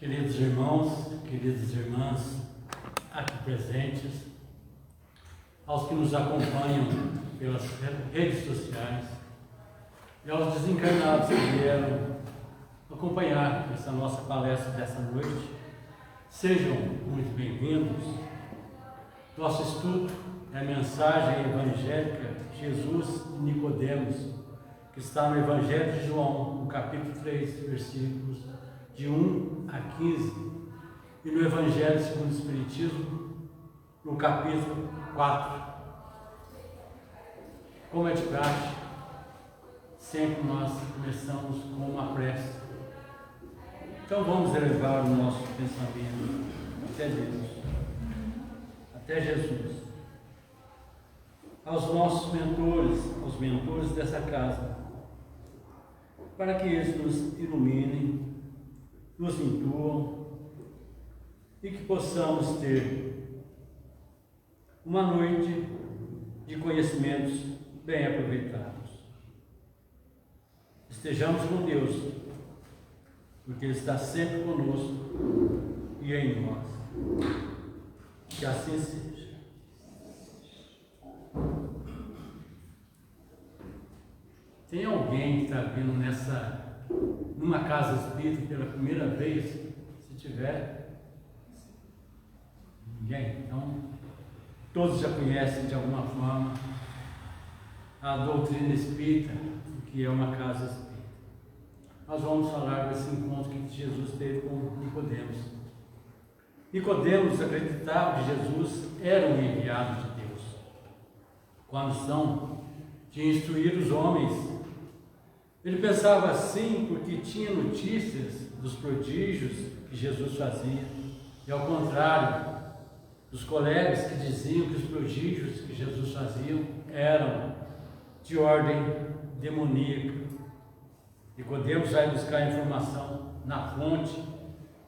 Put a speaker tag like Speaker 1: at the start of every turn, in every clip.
Speaker 1: Queridos irmãos, queridas irmãs aqui presentes, aos que nos acompanham pelas redes sociais e aos desencarnados que vieram acompanhar essa nossa palestra dessa noite, sejam muito bem-vindos. Nosso estudo é a mensagem evangélica de Jesus e Nicodemos, que está no Evangelho de João, no capítulo 3, versículos de 1 a 15, e no Evangelho segundo o Espiritismo, no capítulo 4. Como é de praxe, sempre nós começamos com uma prece. Então vamos elevar o nosso pensamento até Deus, até Jesus, aos nossos mentores, aos mentores dessa casa, para que eles nos iluminem, nos intuam e que possamos ter uma noite de conhecimentos bem aproveitados. Estejamos com Deus, porque Ele está sempre conosco e em nós. Que assim seja. Tem alguém que está vindo numa casa espírita pela primeira vez? Se tiver, ninguém? Então, todos já conhecem de alguma forma a doutrina espírita, que é uma casa espírita. Nós vamos falar desse encontro que Jesus teve com Nicodemos. Nicodemos acreditava que Jesus era um enviado de Deus, com a missão de instruir os homens. Ele pensava assim porque tinha notícias dos prodígios que Jesus fazia, e ao contrário dos colegas que diziam que os prodígios que Jesus fazia eram de ordem demoníaca. Nicodemos vai buscar informação na fonte,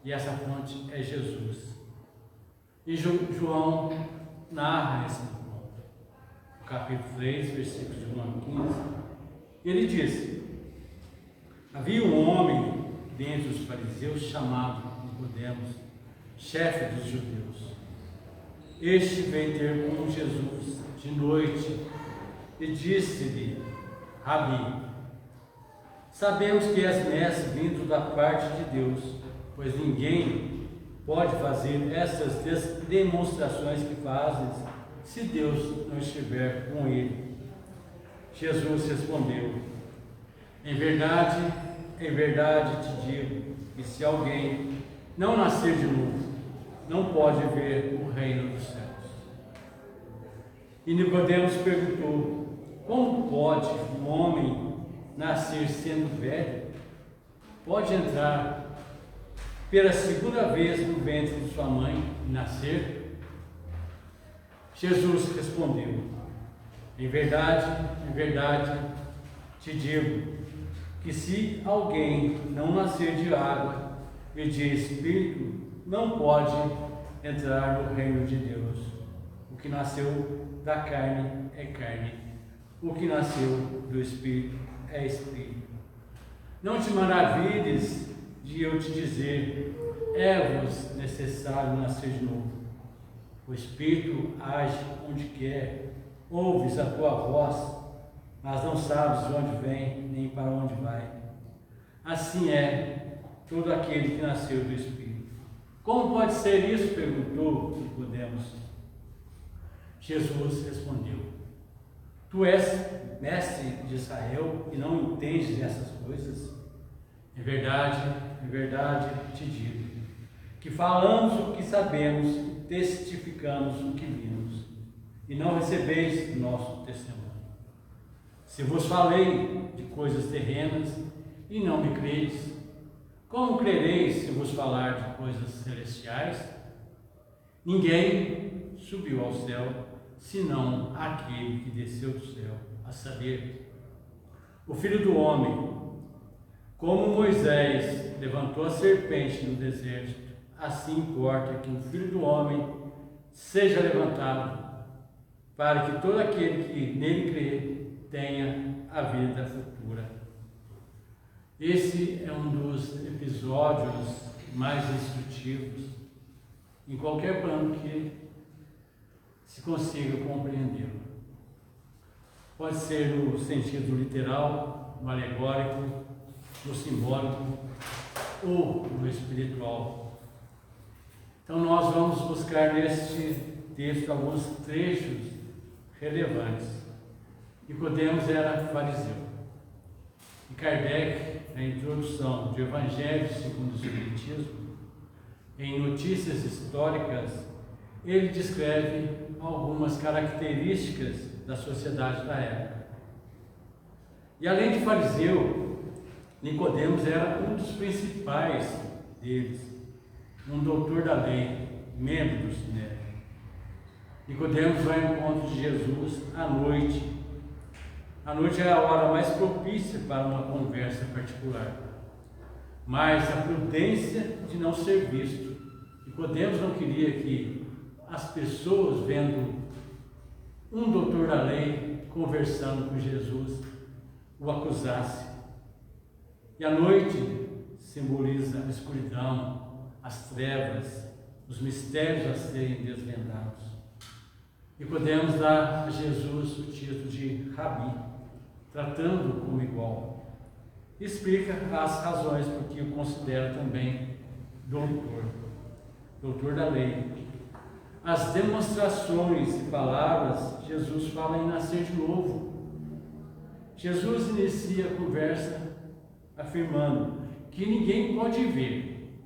Speaker 1: e essa fonte é Jesus. E João narra esse encontro, no capítulo 3, versículos de 1 a 15. Ele diz: havia um homem dentre os fariseus chamado Nicodemos, chefe dos judeus. Este veio ter com Jesus de noite e disse-lhe: Rabi, sabemos que és mestre vindo da parte de Deus, pois ninguém pode fazer essas demonstrações que fazes se Deus não estiver com ele. Jesus respondeu: em verdade te digo que se alguém não nascer de novo, não pode ver o reino dos céus. E Nicodemos perguntou: como pode um homem nascer sendo velho? Pode entrar pela segunda vez no ventre de sua mãe e nascer? Jesus respondeu: em verdade te digo que se alguém não nascer de água e de espírito, não pode entrar no reino de Deus. O que nasceu da carne é carne, o que nasceu do espírito é espírito. Não te maravilhes de eu te dizer: é-vos necessário nascer de novo. O espírito age onde quer, ouves a tua voz, mas não sabes de onde vem nem para onde vai. Assim é todo aquele que nasceu do Espírito. Como pode ser isso? Perguntou Nicodemos. Jesus respondeu: tu és mestre de Israel e não entendes essas coisas? Em verdade te digo que falamos o que sabemos e testificamos o que vimos, e não recebeis nosso testemunho. Se vos falei de coisas terrenas e não me credes, como crereis se vos falar de coisas celestiais? Ninguém subiu ao céu, senão aquele que desceu do céu, a saber, o Filho do Homem. Como Moisés levantou a serpente no deserto, assim importa que o Filho do Homem seja levantado, para que todo aquele que nele crê tenha a vida futura. Esse é um dos episódios mais instrutivos, em qualquer plano que se consiga compreendê-lo. Pode ser no sentido literal, no alegórico, no simbólico ou no espiritual. Então nós vamos buscar neste texto alguns trechos relevantes. Nicodemos era fariseu. E Kardec, na introdução do Evangelho segundo o Espiritismo, em Notícias Históricas, ele descreve algumas características da sociedade da época. E além de fariseu, Nicodemos era um dos principais deles, um doutor da lei, membro do Sinédrio. Nicodemos vai ao encontro de Jesus à noite. A noite é a hora mais propícia para uma conversa particular, mas a prudência de não ser visto. Nicodemos não queria que as pessoas, vendo um doutor da lei conversando com Jesus, o acusasse. E a noite simboliza a escuridão, as trevas, os mistérios a serem desvendados. Nicodemos dá a Jesus o título de Rabi, tratando-o como igual. Explica as razões por que o considera também doutor da lei. As demonstrações e palavras, Jesus fala em nascer de novo. Jesus inicia a conversa afirmando que ninguém pode ver,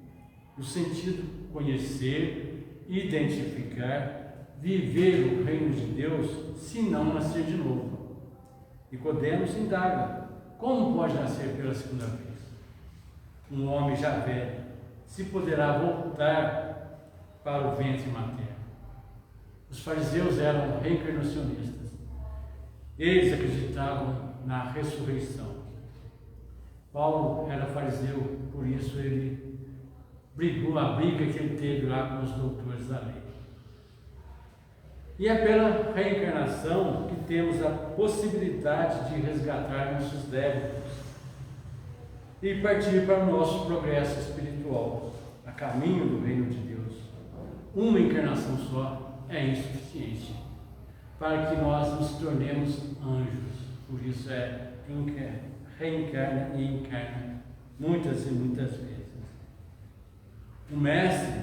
Speaker 1: no sentido conhecer, identificar, viver o reino de Deus, se não nascer de novo. Nicodemos indaga: como pode nascer pela segunda vez? Um homem já velho, se poderá voltar para o ventre materno? Os fariseus eram reencarnacionistas. Eles acreditavam na ressurreição. Paulo era fariseu, por isso ele brigou a briga que ele teve lá com os doutores da lei. E é pela reencarnação que temos a possibilidade de resgatar nossos débitos e partir para o nosso progresso espiritual, a caminho do reino de Deus. Uma encarnação só é insuficiente para que nós nos tornemos anjos. Por isso reencarna e encarna muitas e muitas vezes. O mestre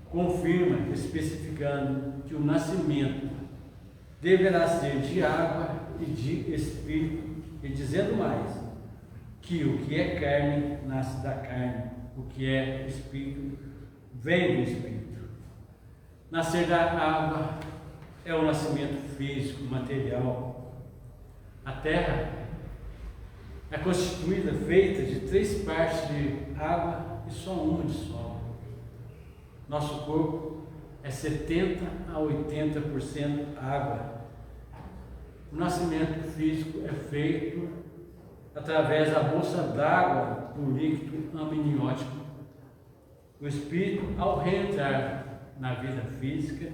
Speaker 1: confirma, especificando que o nascimento deverá ser de água e de espírito, e dizendo mais, que o que é carne nasce da carne, o que é espírito vem do espírito. Nascer da água é o nascimento físico, material. A terra é constituída, feita de 3 partes de água e só uma de solo. Nosso corpo é 70% a 80% água. O nascimento físico é feito através da bolsa d'água do líquido amniótico. O espírito, ao reentrar na vida física,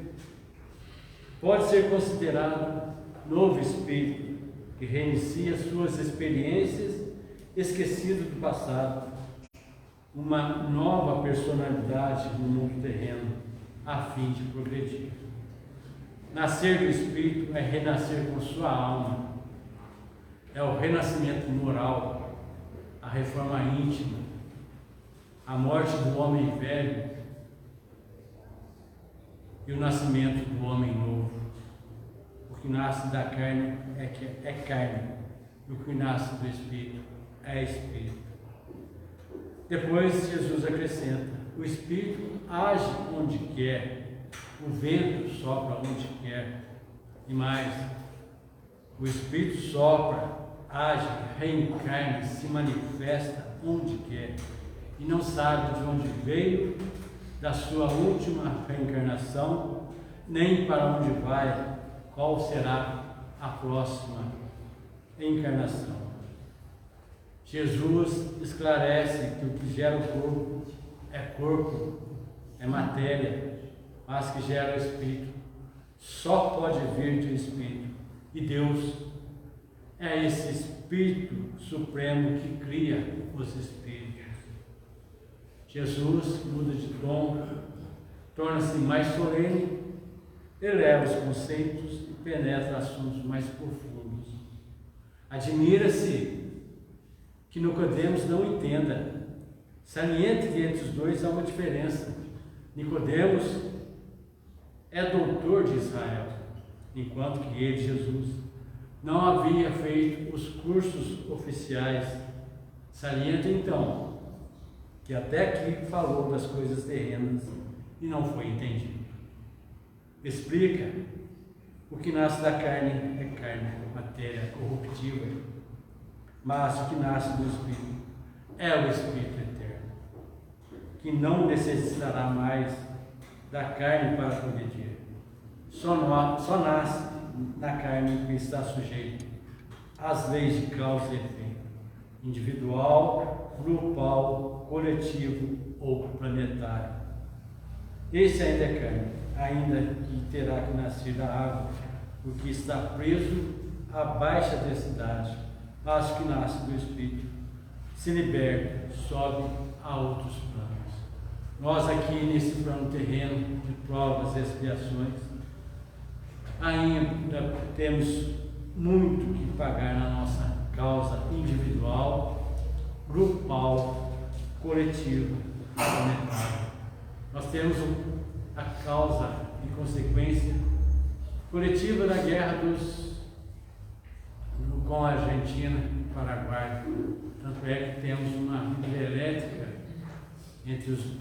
Speaker 1: pode ser considerado novo espírito que reinicia suas experiências esquecidas do passado, uma nova personalidade no mundo terreno, a fim de progredir. Nascer do espírito é renascer com sua alma, é o renascimento moral, a reforma íntima, a morte do homem velho e o nascimento do homem novo. O que nasce da carne é carne, e o que nasce do espírito é espírito. Depois Jesus acrescenta: o espírito age onde quer, o vento sopra onde quer, e mais, o espírito sopra, age, reencarna, se manifesta onde quer, e não sabe de onde veio, da sua última reencarnação, nem para onde vai, qual será a próxima encarnação. Jesus esclarece que o que gera o corpo, é matéria, mas que gera o espírito só pode vir do espírito. E Deus é esse Espírito Supremo que cria os espíritos. Jesus muda de tom, torna-se mais solene, eleva os conceitos e penetra assuntos mais profundos. Admira-se que Nicodemos não entenda. Saliente que entre os dois há uma diferença. Nicodemos é doutor de Israel, enquanto que ele, Jesus, não havia feito os cursos oficiais. Salienta então que até aqui falou das coisas terrenas e não foi entendido. Explica: o que nasce da carne é carne, matéria corruptível, mas o que nasce do Espírito é o Espírito eterno, que não necessitará mais da carne para progredir. Só nasce na carne que está sujeito às leis de causa e efeito, individual, grupal, coletivo ou planetário. Esse ainda é carne, ainda que terá que nascer da água, porque está preso à baixa densidade, mas que nasce do Espírito, se liberta, sobe a outros planos. Nós aqui nesse plano terreno de provas e expiações, ainda temos muito que pagar na nossa causa individual, grupal, coletivo e planetária. Nós temos a causa e consequência coletiva da guerra com a Argentina e Paraguai. Tanto é que temos uma hidrelétrica entre os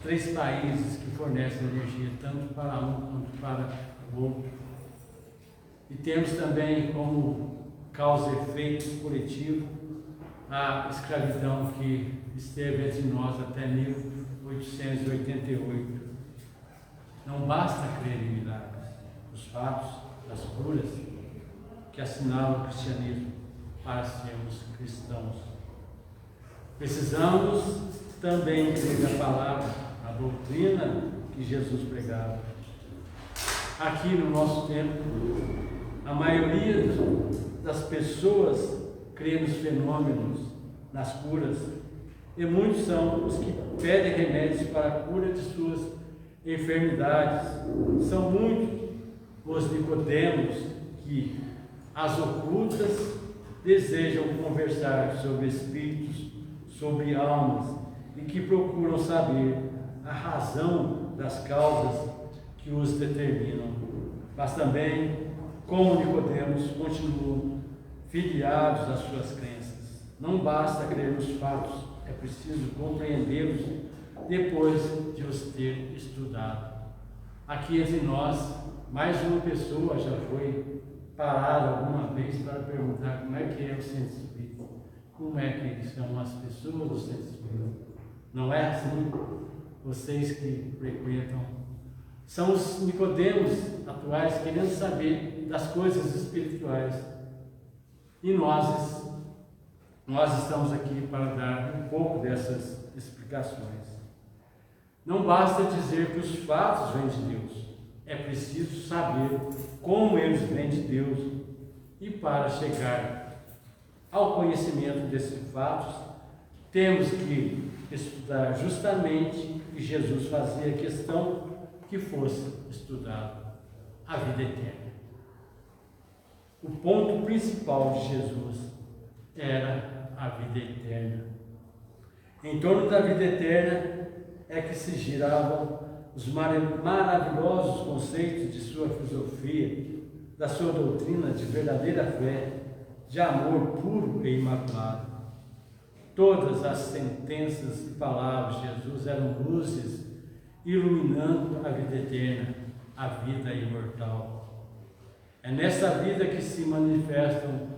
Speaker 1: três países que fornecem energia, tanto para um quanto para o outro. E temos também como causa e efeito coletivo a escravidão que esteve entre nós até 1888. Não basta crer em milagres, os fatos, as curas que assinalam o cristianismo para sermos cristãos. Precisamos também crer na palavra, na doutrina que Jesus pregava. Aqui no nosso tempo, a maioria das pessoas crê nos fenômenos, nas curas, e muitos são os que pedem remédios para a cura de suas enfermidades. São muitos os Nicodemos que, às ocultas, desejam conversar sobre espíritos, sobre almas, e que procuram saber a razão das causas que os determinam. Mas também, como Nicodemos, continuam filiados às suas crenças. Não basta crer nos fatos, é preciso compreendê-los depois de os ter estudado. Aqui entre nós, mais de uma pessoa já foi parada alguma vez para perguntar como é que é o centro espírita, como é que são as pessoas do centro espírita. Não é assim? Vocês que frequentam são os Nicodemos atuais querendo saber das coisas espirituais. E nós estamos aqui para dar um pouco dessas explicações. Não basta dizer que os fatos vêm de Deus. É preciso saber como eles vêm de Deus. E para chegar ao conhecimento desses fatos, temos que estudar justamente, e Jesus fazia questão que fosse estudado, a vida eterna. O ponto principal de Jesus era a vida eterna. Em torno da vida eterna é que se giravam os maravilhosos conceitos de sua filosofia, da sua doutrina de verdadeira fé, de amor puro e imaculado. Todas as sentenças e palavras de Jesus eram luzes iluminando a vida eterna, a vida imortal. É nessa vida que se manifestam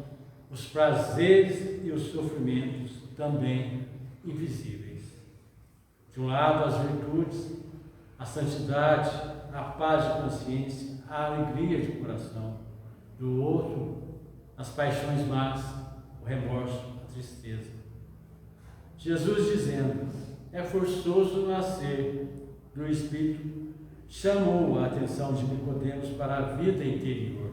Speaker 1: os prazeres e os sofrimentos, também invisíveis. De um lado, as virtudes, a santidade, a paz de consciência, a alegria de coração. Do outro, as paixões más, o remorso, a tristeza. Jesus dizendo: é forçoso nascer do Espírito, chamou a atenção de Nicodemos para a vida interior,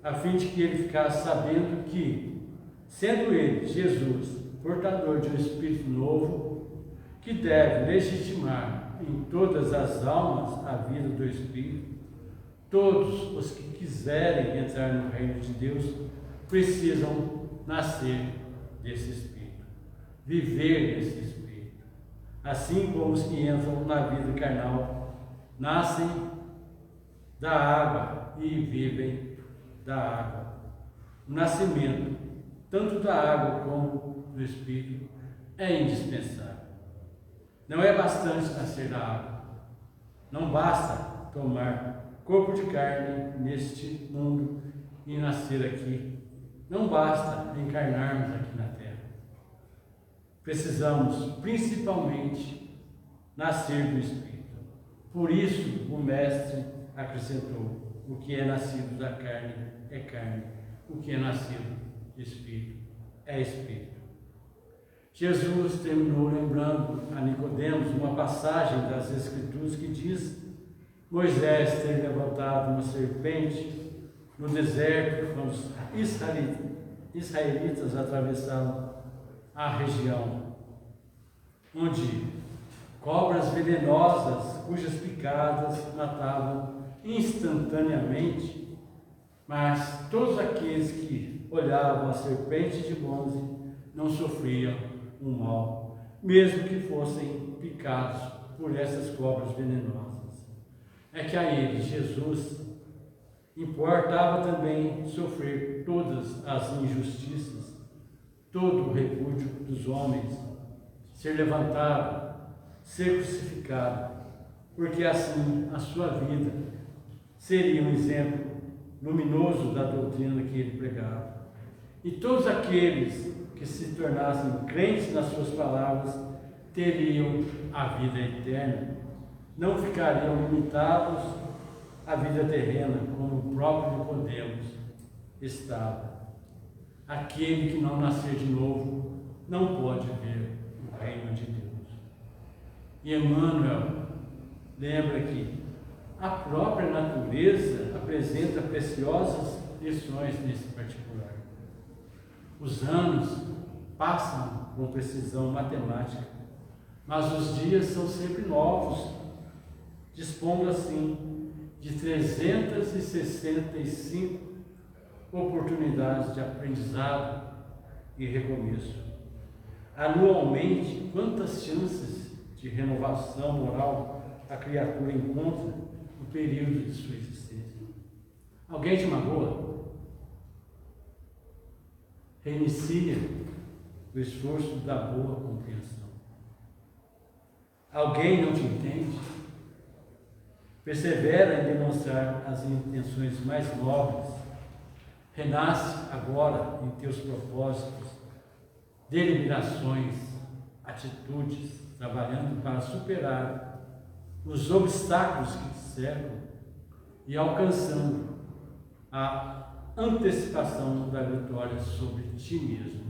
Speaker 1: a fim de que ele ficasse sabendo que, sendo ele, Jesus, portador de um Espírito novo, que deve legitimar em todas as almas a vida do Espírito. Todos os que quiserem entrar no reino de Deus precisam nascer desse Espírito, viver desse Espírito. Assim como os que entram na vida carnal nascem da água e vivem da água. O nascimento, tanto da água como do Espírito, é indispensável. Não é bastante nascer da água. Não basta tomar corpo de carne neste mundo e nascer aqui. Não basta encarnarmos aqui na terra. Precisamos, principalmente, nascer do Espírito. Por isso, o Mestre acrescentou: o que é nascido da carne é carne, o que é nascido do Espírito é Espírito. Jesus terminou lembrando a Nicodemos uma passagem das Escrituras que diz: Moisés ter levantado uma serpente no deserto quando os israelitas atravessavam a região, onde cobras venenosas, cujas picadas matavam instantaneamente, mas todos aqueles que olhavam a serpente de longe não sofriam um mal, mesmo que fossem picados por essas cobras venenosas. É que a ele, Jesus, importava também sofrer todas as injustiças, todo o repúdio dos homens, ser levantado, ser crucificado, porque assim a sua vida seria um exemplo luminoso da doutrina que ele pregava. E todos aqueles que se tornassem crentes nas suas palavras teriam a vida eterna, não ficariam limitados à vida terrena, como o próprio Nicodemos estava. Aquele que não nascer de novo não pode ver o reino de Deus. E Emmanuel lembra que a própria natureza apresenta preciosas lições nesse particular. Os anos passam com precisão matemática, mas os dias são sempre novos, dispondo assim de 365 oportunidades de aprendizado e recomeço. Anualmente, quantas chances de renovação moral a criatura encontra no período de sua existência? Alguém te magoa? Reinicia o esforço da boa compreensão. Alguém não te entende? Persevera em demonstrar as intenções mais nobres. Renasce agora em teus propósitos, deliberações, atitudes, trabalhando para superar os obstáculos que te cercam e alcançando a antecipação da vitória sobre ti mesmo.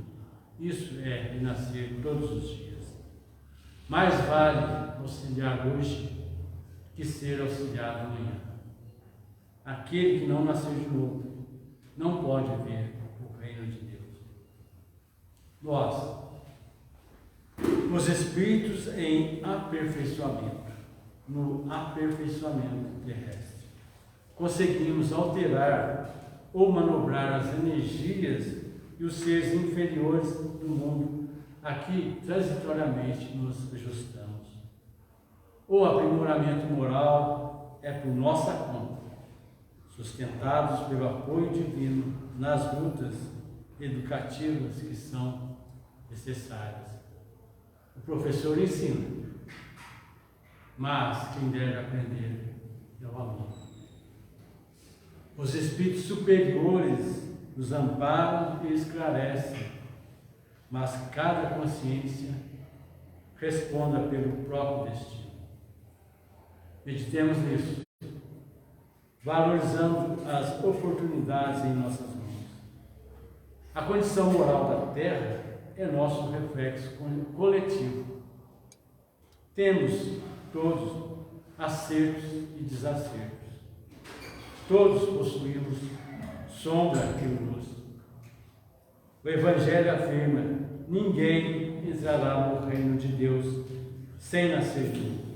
Speaker 1: Isso é renascer todos os dias. Mais vale auxiliar hoje que ser auxiliado amanhã. Aquele que não nasceu de novo não pode ver o reino de Deus. Nós, os espíritos em aperfeiçoamento, no aperfeiçoamento terrestre, conseguimos alterar ou manobrar as energias e os seres inferiores do mundo a que transitoriamente nos ajustamos. O aprimoramento moral é por nossa conta, sustentados pelo apoio divino nas lutas educativas que são necessárias. O professor ensina, mas quem deve aprender é o aluno. Os espíritos superiores nos amparam e esclarecem, mas cada consciência responda pelo próprio destino. Meditemos nisso, valorizando as oportunidades em nossas mãos. A condição moral da Terra é nosso reflexo coletivo. Temos todos acertos e desacertos. Todos possuímos sombra e luz. O Evangelho afirma: ninguém entrará no reino de Deus sem nascer de novo.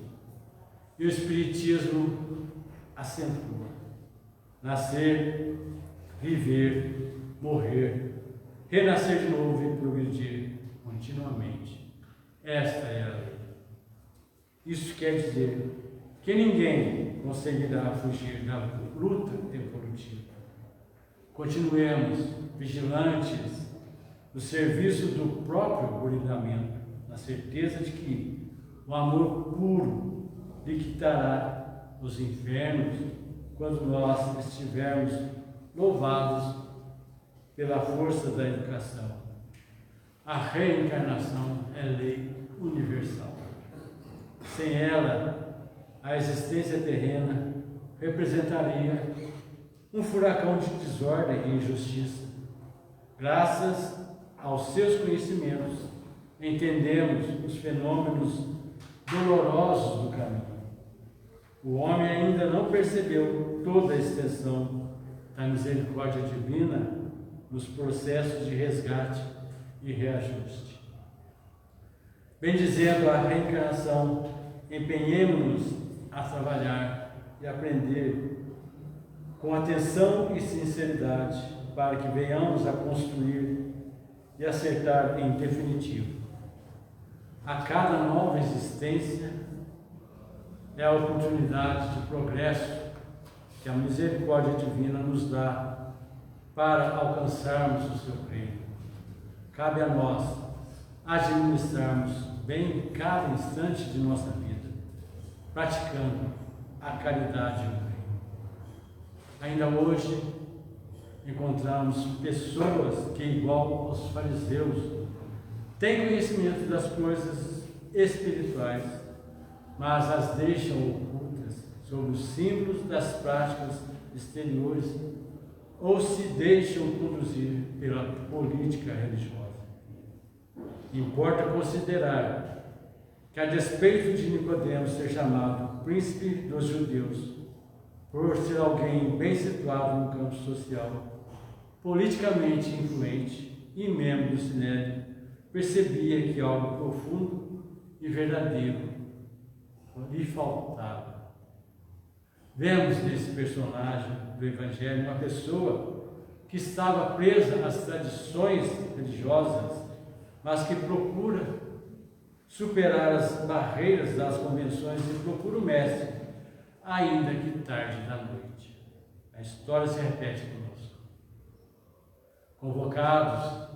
Speaker 1: E o Espiritismo acentua: nascer, viver, morrer, renascer de novo e progredir continuamente. Esta é a lei. Isso quer dizer que ninguém conseguirá fugir da luta evolutiva. Continuemos vigilantes no serviço do próprio burilhamento, na certeza de que o amor puro liquidará os infernos quando nós estivermos louvados pela força da educação. A reencarnação é lei universal. Sem ela, a existência terrena representaria um furacão de desordem e injustiça. Graças aos seus conhecimentos, entendemos os fenômenos dolorosos do caminho. O homem ainda não percebeu toda a extensão da misericórdia divina nos processos de resgate e reajuste. Bendizendo a reencarnação, empenhemo-nos a trabalhar e aprender com atenção e sinceridade para que venhamos a construir e acertar em definitivo. A cada nova existência é a oportunidade de progresso que a misericórdia divina nos dá para alcançarmos o seu reino. Cabe a nós administrarmos bem cada instante de nossa vida, praticando a caridade e o bem. Ainda hoje encontramos pessoas que, igual aos fariseus, têm conhecimento das coisas espirituais, mas as deixam ocultas sob os símbolos das práticas exteriores ou se deixam conduzir pela política religiosa. Importa considerar que, a despeito de Nicodemos ser chamado príncipe dos judeus, por ser alguém bem situado no campo social, politicamente influente e membro do Sinédrio, percebia que algo profundo e verdadeiro lhe faltava. Vemos nesse personagem do Evangelho uma pessoa que estava presa às tradições religiosas, mas que procura superar as barreiras das convenções e procura o Mestre, ainda que tarde da noite. A história se repete conosco. Convocados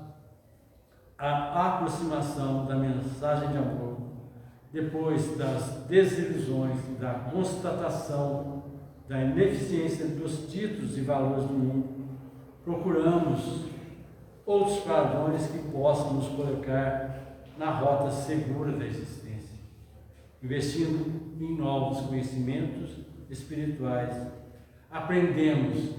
Speaker 1: à aproximação da mensagem de amor, depois das desilusões e da constatação da ineficiência dos títulos e valores do mundo, procuramos outros padrões que possam nos colocar na rota segura da existência, investindo em novos conhecimentos espirituais. Aprendemos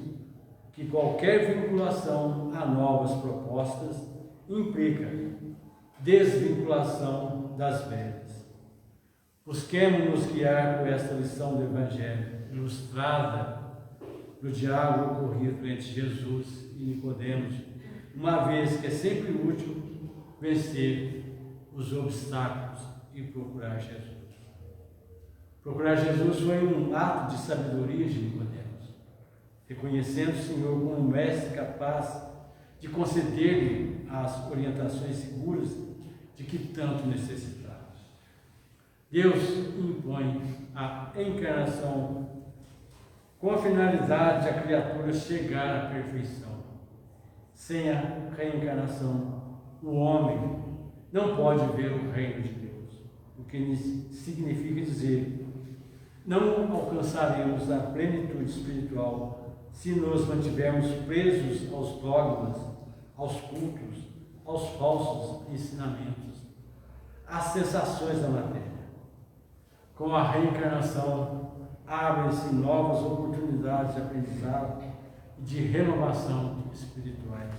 Speaker 1: que qualquer vinculação a novas propostas implica desvinculação das velhas. Busquemos nos guiar por esta lição do Evangelho, ilustrada no diálogo ocorrido entre Jesus e Nicodemos, uma vez que é sempre útil vencer os obstáculos e procurar Jesus. Procurar Jesus foi um ato de sabedoria de Nicodemos, reconhecendo o Senhor como um mestre capaz de conceder-lhe as orientações seguras de que tanto necessitamos. Deus impõe a encarnação com a finalidade de a criatura chegar à perfeição. Sem a reencarnação, o homem não pode ver o reino de Deus, o que significa dizer: não alcançaremos a plenitude espiritual se nos mantivermos presos aos dogmas, aos cultos, aos falsos ensinamentos, às sensações da matéria. Com a reencarnação, abrem-se novas oportunidades de aprendizado e de renovação espirituais,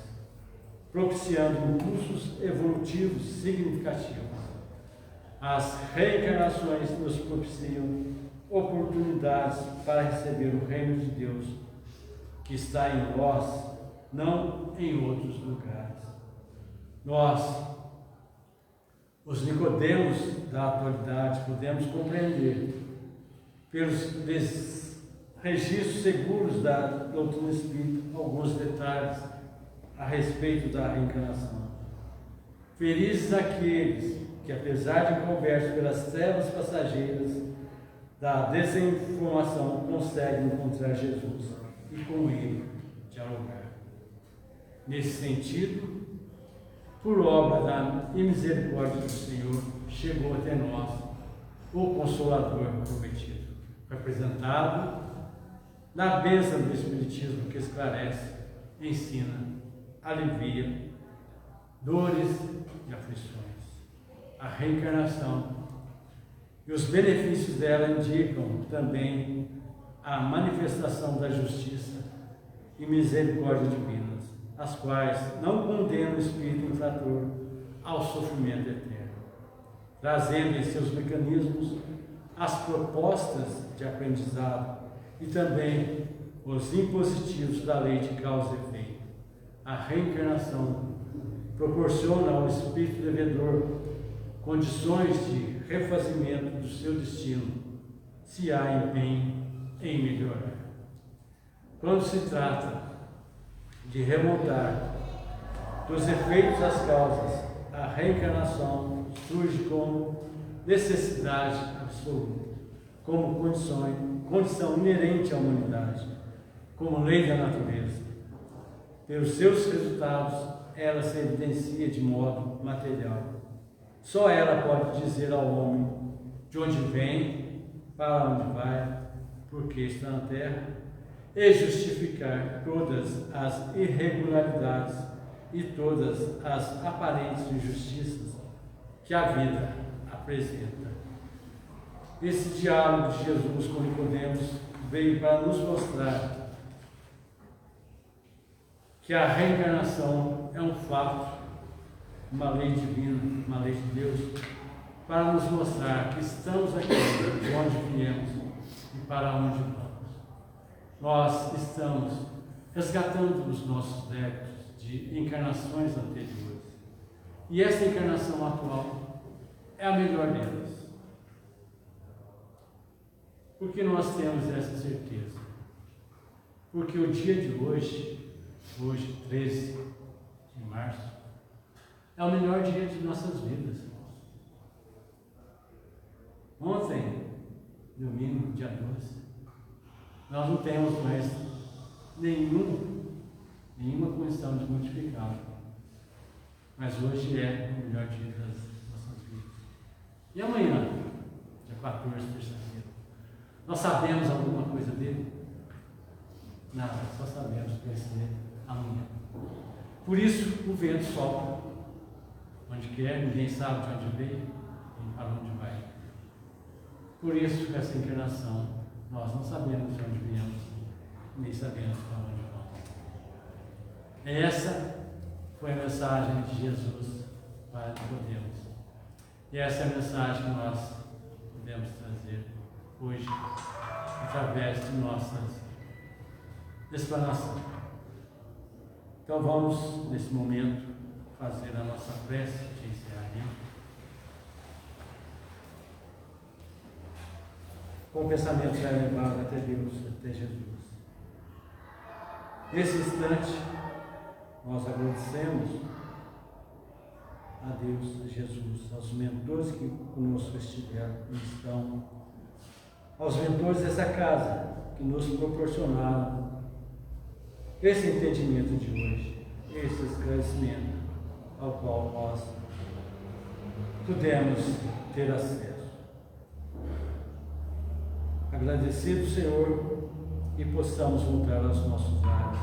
Speaker 1: propiciando impulsos evolutivos significativos. As reencarnações nos propiciam oportunidades para receber o reino de Deus, que está em nós, não em outros lugares. Nós, os Nicodemos da atualidade podemos compreender pelos registros seguros da doutrina espírita alguns detalhes a respeito da reencarnação. Felizes aqueles que, apesar de encobertos pelas trevas passageiras da desinformação, conseguem encontrar Jesus e com ele dialogar. Nesse sentido, por obra da misericórdia do Senhor, chegou até nós o Consolador prometido, representado na bênção do Espiritismo que esclarece, ensina, alivia dores e aflições. A reencarnação e os benefícios dela indicam também a manifestação da justiça e misericórdia divinas, as quais não condenam o espírito infrator ao sofrimento eterno, trazendo em seus mecanismos as propostas de aprendizado e também os impositivos da lei de causa e efeito. A reencarnação proporciona ao espírito devedor condições de refazimento do seu destino, se há empenho em melhorar. Quando se trata de remontar dos efeitos às causas, a reencarnação surge como necessidade absoluta, como condição inerente à humanidade, como lei da natureza. Pelos seus resultados, ela se evidencia de modo material. Só ela pode dizer ao homem de onde vem, para onde vai, por que está na terra, e justificar todas as irregularidades e todas as aparentes injustiças que a vida apresenta. Esse diálogo de Jesus com Nicodemos veio para nos mostrar que a reencarnação é um fato, uma lei divina, uma lei de Deus, para nos mostrar que estamos aqui, de onde viemos e para onde vamos. Nós estamos resgatando os nossos débitos de encarnações anteriores. E essa encarnação atual é a melhor delas. Por que nós temos essa certeza? Porque o dia de hoje, 13 de março, é o melhor dia de nossas vidas. Ontem, domingo, dia 12, nós não temos mais nenhuma condição de multiplicá-lo. Mas hoje é o melhor dia das nossas vidas. E amanhã, dia 14, terça-feira, nós sabemos alguma coisa dele? Nada, só sabemos que vai ser amanhã. Por isso, o vento sopra onde quer, ninguém sabe de onde veio e para onde vai. Por isso, essa encarnação, nós não sabemos de onde viemos, nem sabemos para onde vamos. Essa foi a mensagem de Jesus para Nicodemos. E essa é a mensagem que nós podemos trazer hoje, através de nossas explanações. Então vamos, nesse momento, fazer a nossa prece de encerramento. Com o pensamento já elevado até Deus, até Jesus. Nesse instante, nós agradecemos a Deus, a Jesus, aos mentores que conosco estão, aos mentores dessa casa, que nos proporcionaram esse entendimento de hoje, esse esclarecimento ao qual nós pudemos ter acesso. Agradecido, Senhor, e possamos voltar aos nossos lares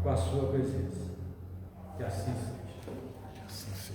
Speaker 1: com a sua presença. Que assim seja.